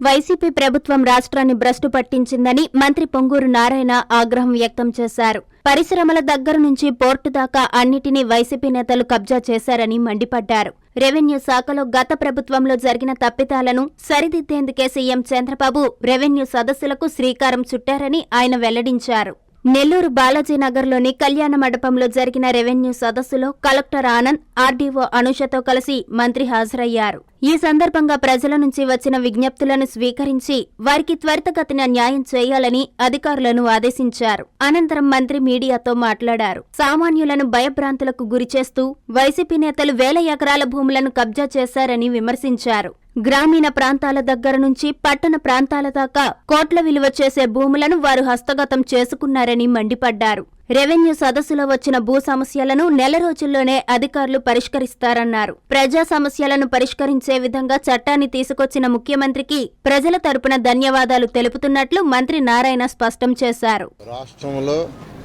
YCP ప్రభుత్వం రాష్ట్రాన్ని భ్రష్టు పట్టించిందని మంత్రి పొంగూరు నారాయణ ఆగ్రహం వ్యక్తం చేశారు. పరిశ్రమల దగ్గర నుంచి పోర్టు దాకా అన్నిటినీ వైసీపీ నేతలు కబ్జా చేశారని మండిపడ్డారు. రెవెన్యూ శాఖలో గత ప్రభుత్వంలో జరిగిన తప్పిదాలను సరిదిద్దేందుకే సీఎం చంద్రబాబు రెవెన్యూ సదస్సులకు శ్రీకారం చుట్టారని ఆయన వెల్లడించారు. నెల్లూరు బాలాజీనగర్లోని కళ్యాణ మండపంలో జరిగిన రెవెన్యూ సదస్సులో కలెక్టర్ ఆనంద్, ఆర్డీఓ అనుషతో కలిసి మంత్రి హాజరయ్యారు. ఈ సందర్భంగా ప్రజల నుంచి వచ్చిన విజ్ఞప్తులను స్వీకరించి వారికి త్వరితగతిన న్యాయం చేయాలని అధికారులను ఆదేశించారు. అనంతరం మంత్రి మీడియాతో మాట్లాడారు. సామాన్యులను భయభ్రాంతులకు గురిచేస్తూ వైసీపీ నేతలు వేల ఎకరాల భూములను కబ్జా చేశారని విమర్శించారు. గ్రామీణ ప్రాంతాల దగ్గర నుంచి పట్టణ ప్రాంతాల దాకా కోట్ల విలువ చేసే భూములను వారు హస్తగతం చేసుకున్నారని మండిపడ్డారు. రెవెన్యూ సదస్సులో వచ్చిన భూ సమస్యలను నెల రోజుల్లోనే అధికారులు పరిష్కరిస్తారన్నారు. ప్రజా సమస్యలను పరిష్కరించే విధంగా చట్టాన్ని తీసుకొచ్చిన ముఖ్యమంత్రికి ప్రజల తరపున ధన్యవాదాలు తెలుపుతున్నట్లు మంత్రి నారాయణ స్పష్టం చేశారు. రాష్ట్రంలో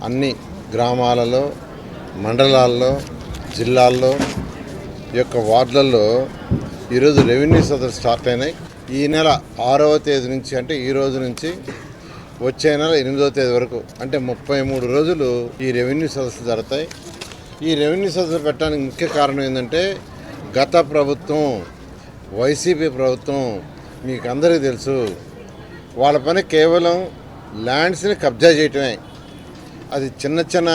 అన్ని గ్రామాలలో, మండలాల్లో, జిల్లాల్లో యొక్క వార్డులలో ఈరోజు రెవెన్యూ సదస్సు స్టార్ట్ అయినాయి. ఈ నెల 6వ తేదీ నుంచి, అంటే ఈ రోజు నుంచి వచ్చే నెల 8వ తేదీ వరకు, అంటే 33 రోజులు ఈ రెవెన్యూ సదస్సులు జరుగుతాయి. ఈ రెవెన్యూ సదస్సు పెట్టడానికి ముఖ్య కారణం ఏంటంటే గత ప్రభుత్వం, వైసీపీ ప్రభుత్వం, మీకు అందరికీ తెలుసు, వాళ్ళ పని కేవలం ల్యాండ్స్ని కబ్జా చేయటమే. అది చిన్న చిన్న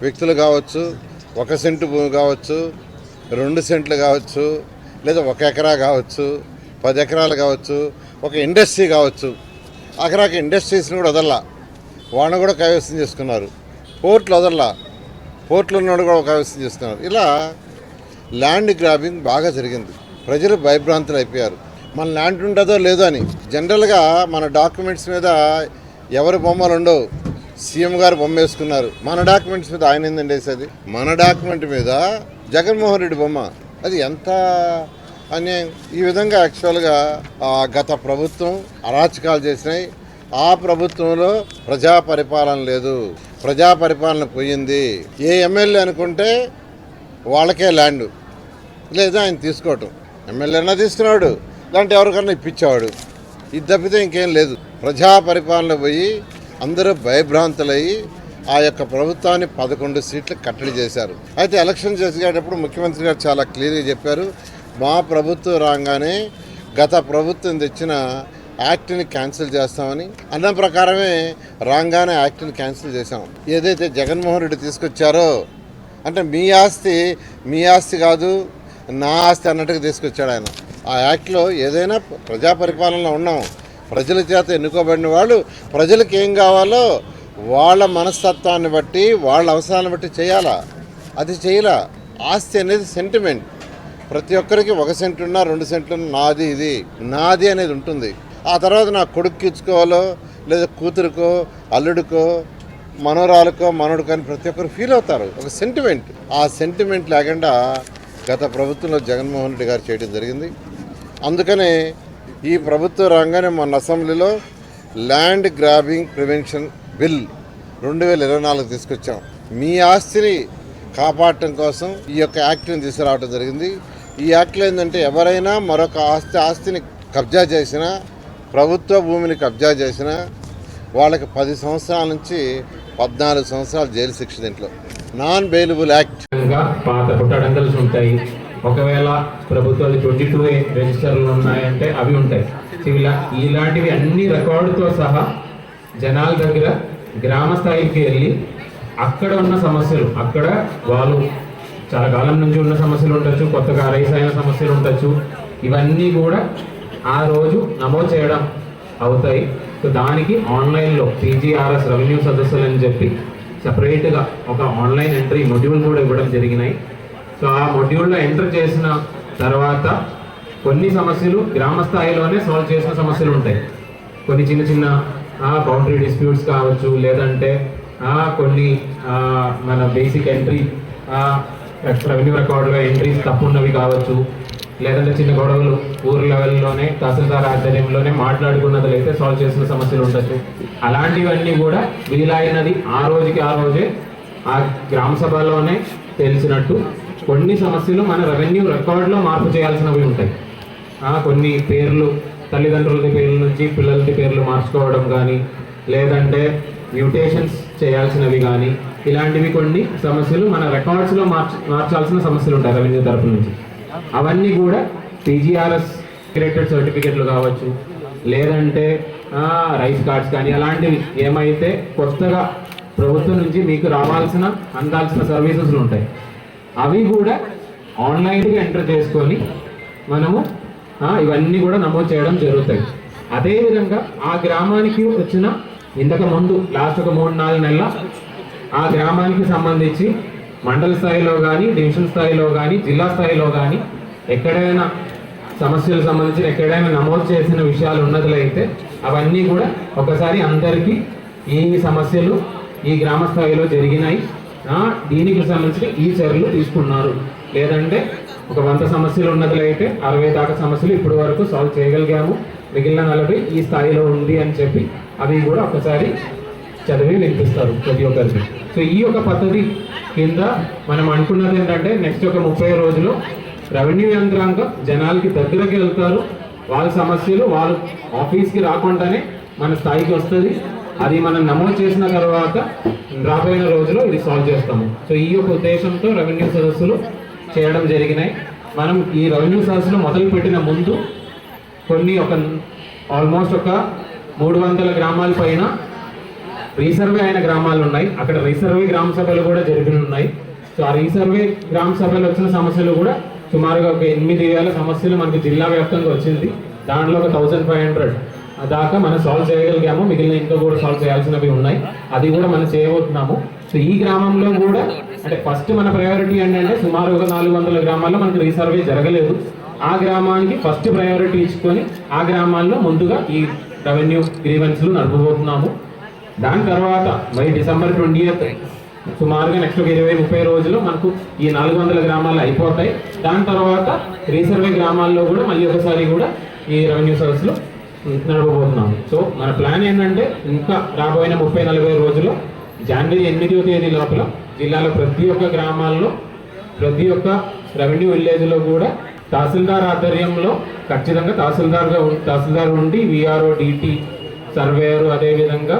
వ్యక్తులు కావచ్చు, 1 సెంటు భూమి కావచ్చు, 2 సెంట్లు కావచ్చు, లేదా 1 ఎకరా కావచ్చు, 10 ఎకరాలు కావచ్చు, ఒక ఇండస్ట్రీ కావచ్చు. అక్కడాక ఇండస్ట్రీస్ని కూడా వదల్లా, వాళ్ళని కూడా కైవసం చేసుకున్నారు. పోర్ట్లు వదల్లా, పోర్ట్లు ఉన్నవాడు కూడా కైవసం చేసుకున్నారు. ఇలా ల్యాండ్ గ్రాబింగ్ బాగా జరిగింది. ప్రజలు భయభ్రాంతులు అయిపోయారు. మన ల్యాండ్ ఉంటుందో లేదో అని. జనరల్గా మన డాక్యుమెంట్స్ మీద ఎవరి బొమ్మలు ఉండవు, సీఎం గారు బొమ్మ వేసుకున్నారు. మన డాక్యుమెంట్స్ మీద ఆయన ఏందండి వేసేది? మన డాక్యుమెంట్ మీద జగన్మోహన్ రెడ్డి బొమ్మ. అది ఎంత అన్యాయం! ఈ విధంగా యాక్చువల్గా గత ప్రభుత్వం అరాచకాలు చేసినాయి. ఆ ప్రభుత్వంలో ప్రజా పరిపాలన లేదు, ప్రజా పరిపాలన పోయింది. ఏ ఎమ్మెల్యే అనుకుంటే వాళ్ళకే ల్యాండ్, లేదా ఆయన తీసుకోవటం. ఎమ్మెల్యేనా తీసుకున్నాడు, ఇలాంటి ఎవరికన్నా ఇప్పించేవాడు. ఇది తప్పితే ఇంకేం లేదు. ప్రజా పరిపాలన పోయి అందరూ భయభ్రాంతులయ్యి ఆ యొక్క ప్రభుత్వాన్ని 11 సీట్లు కట్టడి చేశారు. అయితే ఎలక్షన్ చేసేటప్పుడు ముఖ్యమంత్రి గారు చాలా క్లియర్గా చెప్పారు, మా ప్రభుత్వం రాగానే గత ప్రభుత్వం తెచ్చిన యాక్ట్ని క్యాన్సిల్ చేస్తామని. అన్న ప్రకారమే రాగానే యాక్ట్ని క్యాన్సిల్ చేశాం. ఏదైతే జగన్మోహన్ రెడ్డి తీసుకొచ్చారో, అంటే మీ ఆస్తి కాదు నా ఆస్తి అన్నట్టుగా తీసుకొచ్చాడు ఆయన. ఆ యాక్ట్లో ఏదైనా ప్రజా పరిపాలనలో ఉన్నాం, ప్రజల చేత ఎన్నుకోబడిన వాళ్ళు ప్రజలకు ఏం కావాలో వాళ్ళ మనస్తత్వాన్ని బట్టి, వాళ్ళ అవసరాలను బట్టి చేయాలా. అది చేయాల. ఆస్తి అనేది సెంటిమెంట్. ప్రతి ఒక్కరికి 1 సెంటు ఉన్నా, 2 సెంట్లు ఉన్నా నాది, ఇది నాది అనేది ఉంటుంది. ఆ తర్వాత నా కొడుకు ఇచ్చుకోవాలో, లేదా కూతురుకో, అల్లుడికో, మనోరాలకో, మనోడికో అని ప్రతి ఒక్కరు ఫీల్ అవుతారు. ఒక సెంటిమెంట్. ఆ సెంటిమెంట్ లేకుండా గత ప్రభుత్వంలో జగన్మోహన్ రెడ్డి గారు చేయడం జరిగింది. అందుకనే ఈ ప్రభుత్వం రాగానే మన అసెంబ్లీలో ల్యాండ్ గ్రాబింగ్ ప్రివెన్షన్ బిల్ 2024 తీసుకొచ్చాం. మీ ఆస్తిని కాపాడటం కోసం ఈ యొక్క యాక్ట్ని తీసుకురావడం జరిగింది. ఈ యాక్ట్లో ఏంటంటే ఎవరైనా మరొక ఆస్తిని కబ్జా చేసినా, ప్రభుత్వ భూమిని కబ్జా చేసినా వాళ్ళకి 10 సంవత్సరాల నుంచి 14 సంవత్సరాలు జైలు శిక్ష. దీంట్లో నాన్ బెయిలబుల్ యాక్ట్. పాత పుట్టడంగల్స్ ఉంటాయి. ఒకవేళ ప్రభుత్వాలు 22A రిజిస్టర్లు ఉన్నాయంటే అవి ఉంటాయి. ఇలాంటివి అన్ని రికార్డుతో సహా జనాల దగ్గర గ్రామ స్థాయికి వెళ్ళి అక్కడ ఉన్న సమస్యలు, అక్కడ వాళ్ళు చాలా కాలం నుంచి ఉన్న సమస్యలు ఉండొచ్చు, కొత్తగా రైస్ అయిన సమస్యలు ఉండొచ్చు, ఇవన్నీ కూడా ఆ రోజు నమోదు చేయడం అవుతాయి. సో దానికి ఆన్లైన్లో PGRS రెవెన్యూ సదస్సులు అని చెప్పి సపరేట్గా ఒక ఆన్లైన్ ఎంట్రీ మొడ్యూల్ కూడా ఇవ్వడం జరిగినాయి. సో ఆ మొడ్యూల్లో ఎంటర్ చేసిన తర్వాత కొన్ని సమస్యలు గ్రామ స్థాయిలోనే సాల్వ్ చేసిన సమస్యలు ఉంటాయి. కొన్ని చిన్న చిన్న బౌండరీ డిస్ప్యూట్స్ కావచ్చు, లేదంటే కొన్ని మన బేసిక్ ఎంట్రీ రెవెన్యూ రికార్డులో ఎంట్రీస్ తప్పున్నవి కావచ్చు, లేదంటే చిన్న గొడవలు ఊరు లెవెల్లోనే తహసీల్దార్ ఆధ్వర్యంలోనే మాట్లాడుకున్నట్లయితే సాల్వ్ చేసిన సమస్యలు ఉండొచ్చు. అలాంటివన్నీ కూడా వీలైనది ఆ రోజే ఆ గ్రామ సభలోనే తెలిసినట్టు కొన్ని సమస్యలు మన రెవెన్యూ రికార్డులో మార్పు చేయాల్సినవి ఉంటాయి. కొన్ని పేర్లు తల్లిదండ్రులది పేర్ల నుంచి పిల్లలది పేర్లు మార్చుకోవడం కానీ, లేదంటే మ్యూటేషన్స్ చేయాల్సినవి కానీ, ఇలాంటివి కొన్ని సమస్యలు మన రికార్డ్స్లో మార్చాల్సిన సమస్యలు ఉంటాయి రెవెన్యూ తరపు నుంచి. అవన్నీ కూడా పీజీఆర్ఎస్ క్రియేటెడ్ సర్టిఫికెట్లు కావచ్చు, లేదంటే రైస్ కార్డ్స్ కానీ, అలాంటివి ఏమైతే కొత్తగా ప్రభుత్వం నుంచి మీకు అందాల్సిన సర్వీసెస్లు ఉంటాయి, అవి కూడా ఆన్లైన్గా ఎంటర్ చేసుకొని మనము ఇవన్నీ కూడా నమోదు చేయడం జరుగుతాయి. అదేవిధంగా ఆ గ్రామానికి వచ్చిన ఇంతకు ముందు లాస్ట్ ఒక 3-4 నెలల ఆ గ్రామానికి సంబంధించి మండల స్థాయిలో కానీ, డివిజన్ స్థాయిలో కానీ, జిల్లా స్థాయిలో కానీ ఎక్కడైనా సమస్యలు సంబంధించిన ఎక్కడైనా నమోదు చేసిన విషయాలు ఉన్నట్లయితే అవన్నీ కూడా ఒకసారి అందరికీ ఈ సమస్యలు ఈ గ్రామ స్థాయిలో జరిగినాయి, దీనికి సంబంధించి ఈ చర్యలు తీసుకున్నారు, లేదంటే ఒక 100 సమస్యలు ఉన్నట్లయితే 60 దాకా సమస్యలు ఇప్పటి వరకు సాల్వ్ చేయగలిగాము, మిగిలిన 40 ఈ స్థాయిలో ఉంది అని చెప్పి అవి కూడా ఒకసారి చదివి వినిపిస్తారు ప్రతి ఒక్కరికి. సో ఈ యొక్క పద్ధతి కింద మనం అనుకున్నది ఏంటంటే నెక్స్ట్ ఒక 30 రోజులు రెవెన్యూ యంత్రాంగం జనాలకి దగ్గరకి వెళ్తారు, వాళ్ళ సమస్యలు వాళ్ళు ఆఫీస్కి రాకుండానే మన స్థాయికి వస్తుంది, అది మనం నమోదు చేసిన తర్వాత రాబోయే రోజుల్లో ఇది సాల్వ్ చేస్తాము. సో ఈ యొక్క ఉద్దేశంతో రెవెన్యూ సదస్సులు చేయడం జరిగినాయి. మనం ఈ రెవెన్యూ సదస్సులు మొదలు పెట్టిన ముందు కొన్ని ఆల్మోస్ట్ ఒక 300 గ్రామాల పైన రీసర్వే అయిన గ్రామాలు ఉన్నాయి. అక్కడ రీసర్వే గ్రామ సభలు కూడా జరిగి ఉన్నాయి. సో ఆ రీసర్వే గ్రామ సభలు వచ్చిన సమస్యలు కూడా సుమారుగా ఒక 8,000 సమస్యలు మనకి జిల్లా వ్యాప్తంగా వచ్చింది. దాంట్లో ఒక 1,500 దాకా మనం సాల్వ్ చేయగలిగాము, మిగిలిన ఇంకా కూడా సాల్వ్ చేయాల్సినవి ఉన్నాయి, అది కూడా మనం చేయబోతున్నాము. సో ఈ గ్రామంలో కూడా అంటే ఫస్ట్ మన ప్రయారిటీ ఏంటంటే సుమారు ఒక 400 గ్రామాల్లో మనకి రీసర్వే జరగలేదు, ఆ గ్రామానికి ఫస్ట్ ప్రయారిటీ ఇచ్చుకొని ఆ గ్రామాల్లో ముందుగా ఈ రెవెన్యూ గ్రీవెన్స్లు నడపబోతున్నాము. దాని తర్వాత December 20th సుమారుగా నెక్స్ట్ ఒక 20-30 రోజులు మనకు ఈ 400 గ్రామాలు అయిపోతాయి. దాని తర్వాత రీసర్వే గ్రామాల్లో కూడా మళ్ళీ ఒకసారి కూడా ఈ రెవెన్యూ సర్వీసులు నడపబోతున్నాము. సో మన ప్లాన్ ఏంటంటే ఇంకా రాబోయే 30-40 రోజుల్లో January 8వ తేదీ లోపల జిల్లాలో ప్రతి ఒక్క గ్రామాల్లో ప్రతి ఒక్క రెవెన్యూ విలేజ్లో కూడా తహసీల్దార్ ఆధ్వర్యంలో ఖచ్చితంగా తహసీల్దార్ ఉండి విఆర్ఓ, డిటి, సర్వేయరు, అదేవిధంగా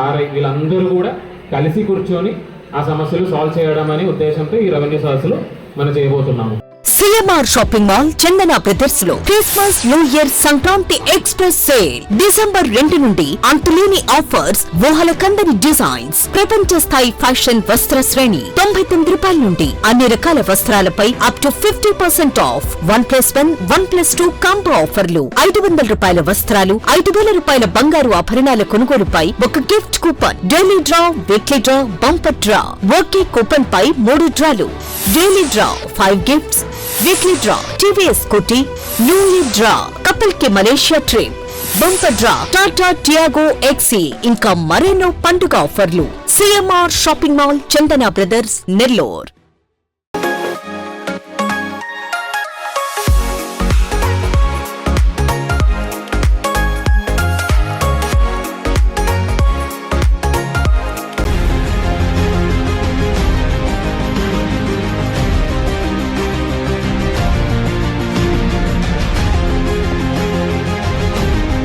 ఆర్ఐ వీళ్ళందరూ కూడా కలిసి కూర్చొని ఆ సమస్యలు సాల్వ్ చేయడం అనే ఉద్దేశంతో ఈ రెవెన్యూ సదస్సులు మనం చేయబోతున్నాము. CMR shopping mall Chandana brothers లో Christmas, new year, Sankranti express sale December 2 నుండి అంతులేని ఆఫర్స్, ఊహల కందని డిజైన్స్, ప్రపంచ స్థాయి ఫ్యాషన్ వస్త్ర శ్రేణి, 99 రూపాయల నుండి అన్ని రకాల వస్త్రాలపై అప్ టు 50% ఆఫ్, 1+1, 1+2 కాంబో ఆఫర్లు, 500 రూపాయల వస్త్రాలు, 5,000 రూపాయల బంగారు ఆభరణాల కొనుగోలుపై ఒక gift coupon, daily draw, weekly draw, bumper draw, ఒకే కూపన్ పై 3 డ్రాలు, daily draw 5 gifts, weekly draw TVS Scooty, new year draw couple కి Malaysia trip, bumper draw Tata Tiago XE, ఇంకా మరెన్నో పండుగ ఆఫర్లు. CMR shopping mall, Chandana brothers, Nellore.